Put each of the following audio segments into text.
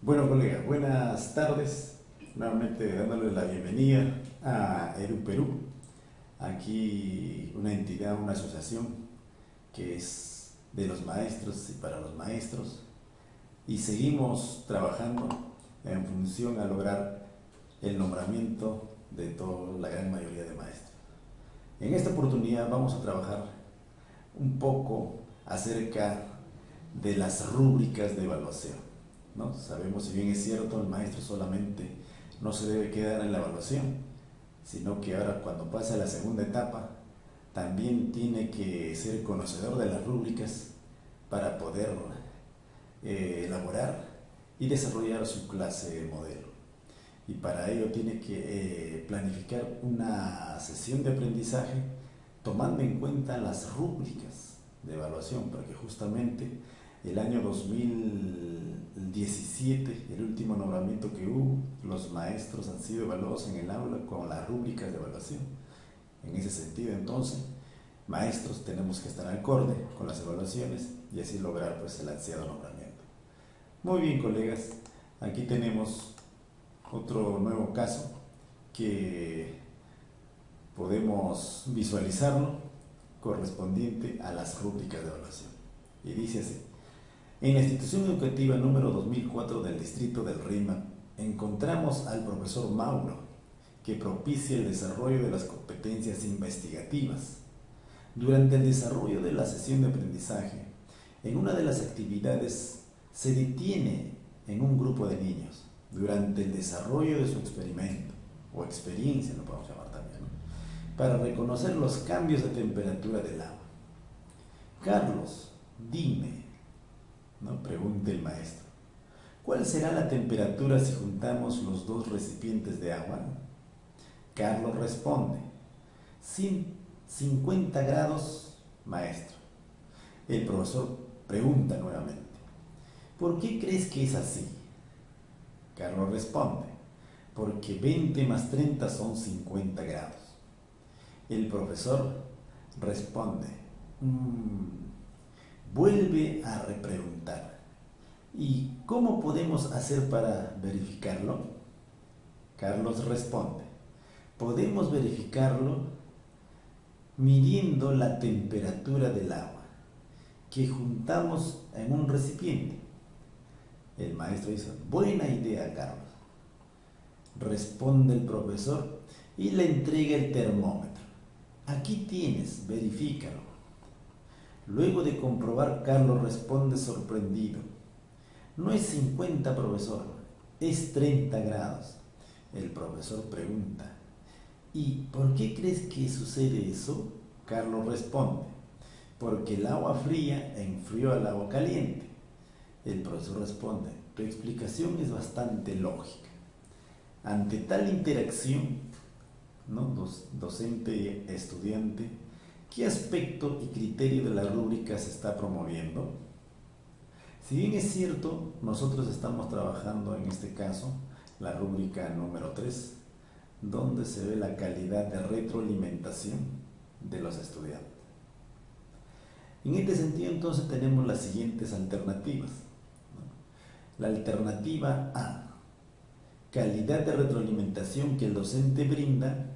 Bueno, colega, buenas tardes. Nuevamente dándole la bienvenida a Eru Perú. Aquí una entidad, una asociación que es de los maestros y para los maestros. Y seguimos trabajando en función a lograr el nombramiento de toda la gran mayoría de maestros. En esta oportunidad vamos a trabajar un poco acerca de las rúbricas de evaluación, ¿no? Sabemos, si bien es cierto, el maestro solamente no se debe quedar en la evaluación, sino que ahora cuando pasa a la segunda etapa, también tiene que ser conocedor de las rúbricas para poder elaborar y desarrollar su clase modelo. Y para ello tiene que planificar una sesión de aprendizaje tomando en cuenta las rúbricas de evaluación, porque justamente el año 2017, el último nombramiento que hubo, los maestros han sido evaluados en el aula con las rúbricas de evaluación. En ese sentido, entonces, maestros tenemos que estar acorde con las evaluaciones y así lograr pues el ansiado nombramiento. Muy bien, colegas, aquí tenemos otro nuevo caso que podemos visualizarlo correspondiente a las rúbricas de evaluación. Y dice así: en la institución educativa número 2004 del distrito del Rima, encontramos al profesor Mauro, que propicia el desarrollo de las competencias investigativas. Durante el desarrollo de la sesión de aprendizaje, en una de las actividades se detiene en un grupo de niños durante el desarrollo de su experimento, o experiencia lo podemos llamar también, ¿no?, para reconocer los cambios de temperatura del agua. Carlos, dime, ¿no?, pregunta el maestro, ¿cuál será la temperatura si juntamos los dos recipientes de agua? Carlos responde: 50 grados, maestro. El profesor pregunta nuevamente: ¿por qué crees que es así? Carlos responde: porque 20 más 30 son 50 grados. El profesor responde: vuelve a repreguntar: ¿y cómo podemos hacer para verificarlo? Carlos responde: podemos verificarlo midiendo la temperatura del agua que juntamos en un recipiente. El maestro dice: buena idea, Carlos. Responde el profesor y le entrega el termómetro. Aquí tienes, verifícalo. Luego de comprobar, Carlos responde sorprendido: no es 50, profesor, es 30 grados. El profesor pregunta: ¿y por qué crees que sucede eso? Carlos responde: porque el agua fría enfrió al agua caliente. El profesor responde: tu explicación es bastante lógica. Ante tal interacción, ¿no?, docente-estudiante, ¿qué aspecto y criterio de la rúbrica se está promoviendo? Si bien es cierto, nosotros estamos trabajando en este caso la rúbrica número 3, donde se ve la calidad de retroalimentación de los estudiantes. En este sentido, entonces, tenemos las siguientes alternativas, ¿no? La alternativa A: calidad de retroalimentación que el docente brinda,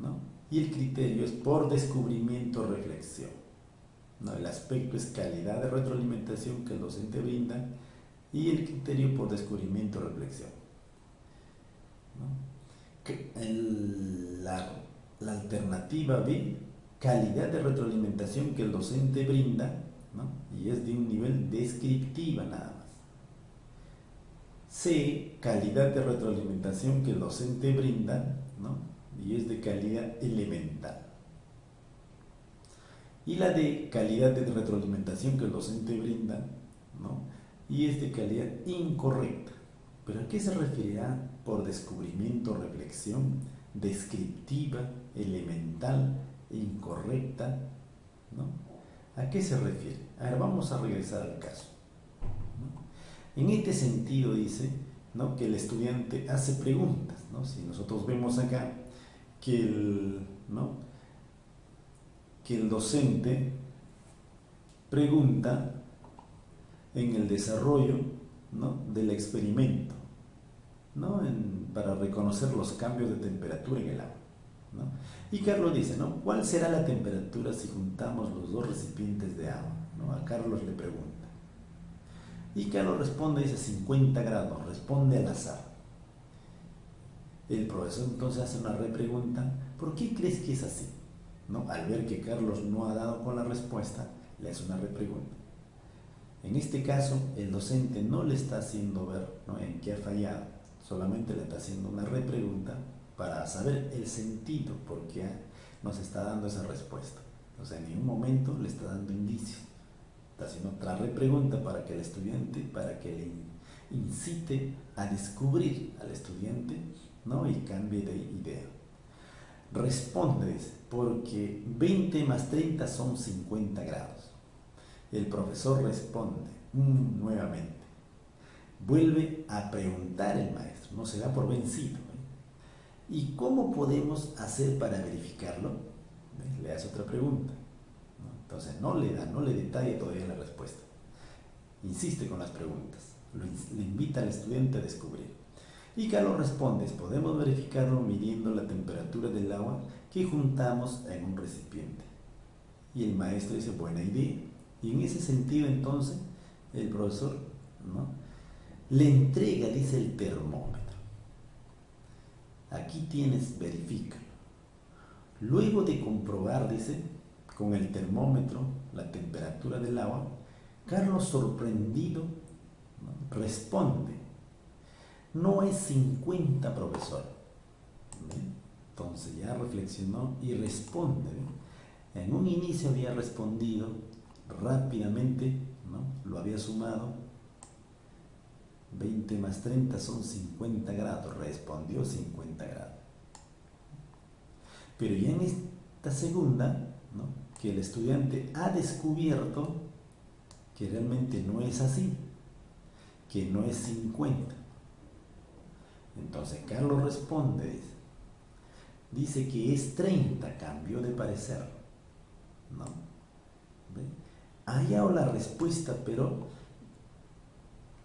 ¿no?, y el criterio es por descubrimiento o reflexión, ¿no? El aspecto es calidad de retroalimentación que el docente brinda y el criterio por descubrimiento o reflexión, ¿no? La alternativa B: calidad de retroalimentación que el docente brinda, ¿no?, y es de un nivel descriptiva nada más. C: calidad de retroalimentación que el docente brinda, ¿no?, y es de calidad elemental. Y la D: calidad de retroalimentación que el docente brinda, ¿no?, y es de calidad incorrecta. ¿Pero a qué se referirá por descubrimiento, reflexión, descriptiva, elemental, incorrecta, ¿no? ¿A qué se refiere? A ver, vamos a regresar al caso, ¿no? En este sentido dice, ¿no?, que el estudiante hace preguntas, ¿no? Si nosotros vemos acá ¿no?, que el docente pregunta en el desarrollo ¿no?, del experimento, ¿no?, para reconocer los cambios de temperatura en el agua, ¿no? Y Carlos dice, ¿no?, ¿cuál será la temperatura si juntamos los dos recipientes de agua? ¿No? A Carlos le pregunta. Y Carlos responde, dice 50 grados, responde al azar. El profesor entonces hace una repregunta, ¿por qué crees que es así? ¿No? Al ver que Carlos no ha dado con la respuesta, le hace una repregunta. En este caso, el docente no le está haciendo ver, ¿no?, en qué ha fallado, solamente le está haciendo una repregunta para saber el sentido por qué nos está dando esa respuesta. O sea, en ningún momento le está dando indicios, está haciendo otra repregunta para que el estudiante, para que le incite a descubrir al estudiante, ¿no?, y cambie de idea. Responde, porque 20 más 30 son 50 grados. El profesor responde nuevamente. Vuelve a preguntar el maestro, no se da por vencido. ¿Y cómo podemos hacer para verificarlo? Le hace otra pregunta, ¿no? Entonces no le detalla todavía la respuesta. Insiste con las preguntas, le invita al estudiante a descubrir. Y Carlos responde, podemos verificarlo midiendo la temperatura del agua que juntamos en un recipiente. Y el maestro dice, buena idea. Y en ese sentido entonces el profesor, ¿no?, le entrega, dice, el termómetro. Aquí tienes, verifícalo. Luego de comprobar, dice, con el termómetro la temperatura del agua, Carlos, sorprendido, ¿no?, responde, no es 50, profesor. ¿Ven? Entonces ya reflexionó y responde. ¿Ven? En un inicio había respondido rápidamente, ¿no?, lo había sumado, 20 más 30 son 50 grados, respondió 50 grados. Pero ya en esta segunda, ¿no?, que el estudiante ha descubierto que realmente no es así, que no es 50. Entonces Carlos responde, dice que es 30, cambió de parecer, ¿no? ¿Ve? Ha hallado la respuesta, pero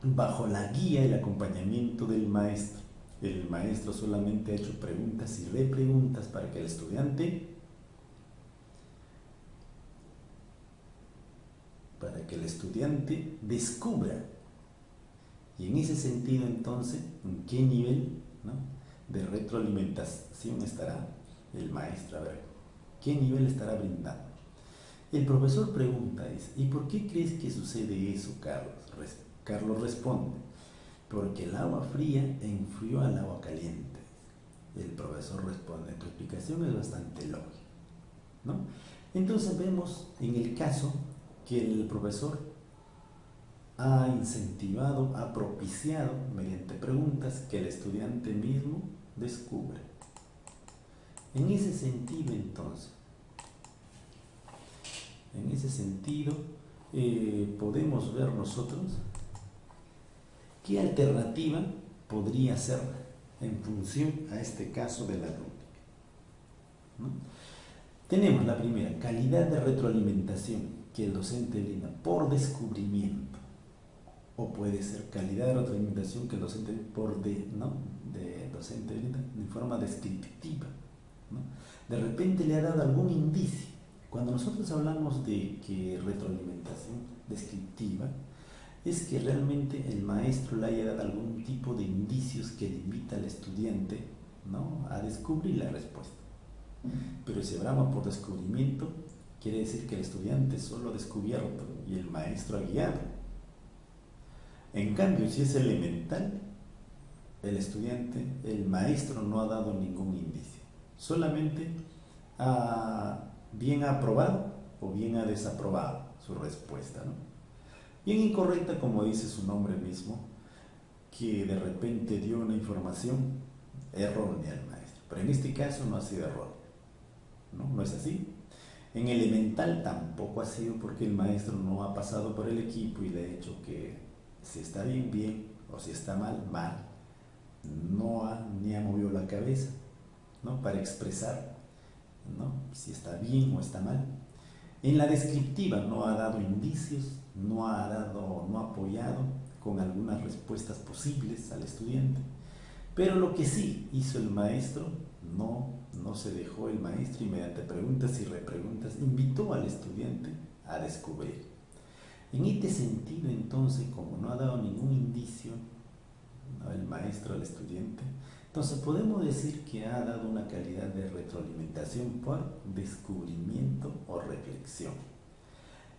bajo la guía y el acompañamiento del maestro. El maestro solamente ha hecho preguntas y repreguntas para que el estudiante descubra. Y en ese sentido entonces, ¿en qué nivel, ¿no?, de retroalimentación estará el maestro? A ver, ¿qué nivel estará brindando? El profesor pregunta, ¿y por qué crees que sucede eso, Carlos? Carlos responde, porque el agua fría enfrió al agua caliente. El profesor responde, tu explicación es bastante lógica, ¿no? Entonces vemos en el caso que el profesor ha incentivado, ha propiciado mediante preguntas que el estudiante mismo descubre. En ese sentido entonces, podemos ver nosotros qué alternativa podría ser en función a este caso de la rúbrica, ¿no? Tenemos la primera, calidad de retroalimentación que el docente brinda por descubrimiento, o puede ser calidad de retroalimentación que el docente docente brinda de forma descriptiva, ¿no? De repente le ha dado algún indicio. Cuando nosotros hablamos de que retroalimentación descriptiva, es que realmente el maestro le haya dado algún tipo de indicios que le invita al estudiante, ¿no?, a descubrir la respuesta. Pero si hablamos por descubrimiento, quiere decir que el estudiante solo ha descubierto y el maestro ha guiado. En cambio, si es elemental, el maestro no ha dado ningún indicio, solamente bien ha aprobado o bien ha desaprobado su respuesta, ¿no? Bien incorrecta, como dice su nombre mismo, que de repente dio una información errónea al maestro, pero en este caso no ha sido errónea, ¿no? No es así. En elemental tampoco ha sido, porque el maestro no ha pasado por el equipo y le ha dicho que si está bien, bien, o si está mal, mal. Ni ha movido la cabeza, ¿no?, para expresar, ¿no?, si está bien o está mal. En la descriptiva no ha dado indicios, no ha apoyado con algunas respuestas posibles al estudiante. Pero lo que sí hizo el maestro, no se dejó el maestro y mediante preguntas y repreguntas invitó al estudiante a descubrir. En este sentido, entonces, como no ha dado ningún indicio, ¿no?, el maestro al estudiante, entonces podemos decir que ha dado una calidad de retroalimentación por descubrimiento o reflexión.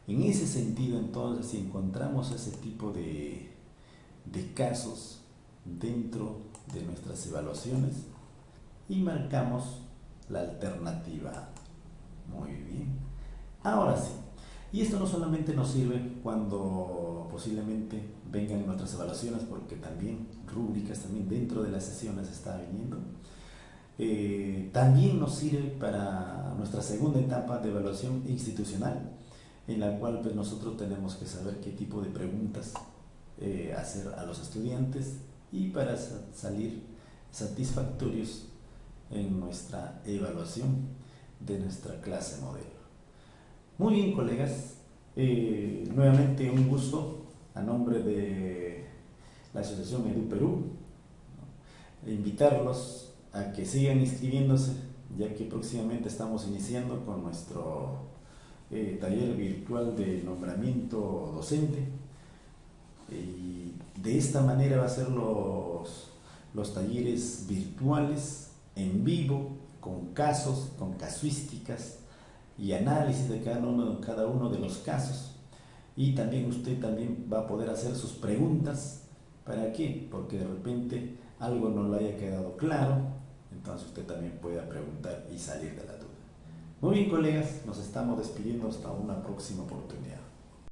En ese sentido, entonces, si encontramos ese tipo de casos dentro de nuestras evaluaciones y marcamos la alternativa. Muy bien. Ahora sí, y esto no solamente nos sirve cuando posiblemente vengan nuestras evaluaciones, porque también rúbricas, también dentro de las sesiones está viniendo. También nos sirve para nuestra segunda etapa de evaluación institucional, en la cual pues nosotros tenemos que saber qué tipo de preguntas hacer a los estudiantes y para salir satisfactorios en nuestra evaluación de nuestra clase modelo. Muy bien, colegas, nuevamente un gusto a nombre de la Asociación Edu Perú, ¿no?, invitarlos a que sigan inscribiéndose, ya que próximamente estamos iniciando con nuestro taller virtual de nombramiento docente, y de esta manera va a ser los talleres virtuales en vivo, con casos, con casuísticas y análisis de cada uno de los casos. Y también usted también va a poder hacer sus preguntas. ¿Para qué? Porque de repente algo no le haya quedado claro, entonces usted también pueda preguntar y salir de la duda. Muy bien, colegas, nos estamos despidiendo hasta una próxima oportunidad.